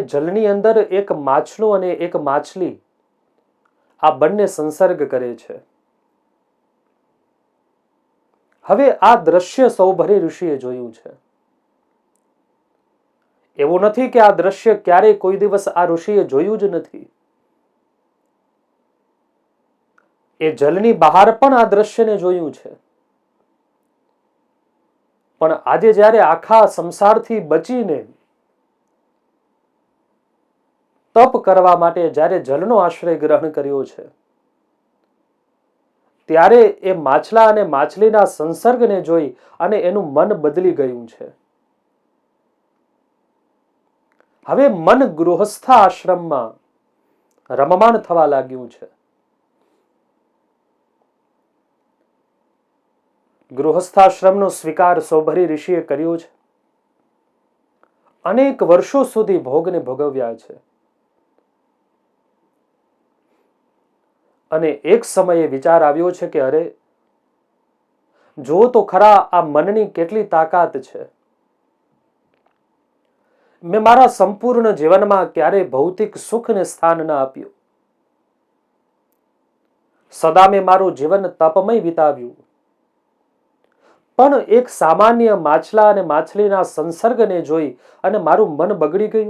જલની અંદર એક માછલું અને એક માછલી આ બંને સંસર્ગ કરે છે. હવે આ દ્રશ્ય સૌભરી ઋષિએ જોયું છે. એવું નથી કે આ દ્રશ્ય ક્યારેય કોઈ દિવસ આ ઋષિએ જોયું જ નથી. એ જલની બહાર પણ આ દ્રશ્યને જોયું છે. પણ આજે જ્યારે આખા સંસારથી બચીને તપ કરવા માટે જ્યારે જલનો આશ્રય ગ્રહણ કર્યો છે, ત્યારે એ માછલા અને માછલીના સંસર્ગને જોઈ અને એનું મન બદલી ગયું છે. હવે મન ગૃહસ્થ આશ્રમમાં રમમાણ થવા લાગ્યું છે. ગૃહસ્થાશ્રમનો સ્વીકાર સૌભરી ઋષિએ કર્યો છે. અનેક વર્ષો સુધી ભોગને ભોગવ્યા છે. અને એક સમયે વિચાર આવ્યો છે કે અરે, જો તો ખરા આ મનની કેટલી તાકાત છે. મેં મારા સંપૂર્ણ જીવનમાં ક્યારેય ભૌતિક સુખને સ્થાન ન આપ્યું. સદા મેં મારું જીવન તપમય વિતાવ્યું. પણ એક સામાન્ય માછલા અને માછલીના સંસર્ગને જોઈ અને મારું મન બગડી ગયું.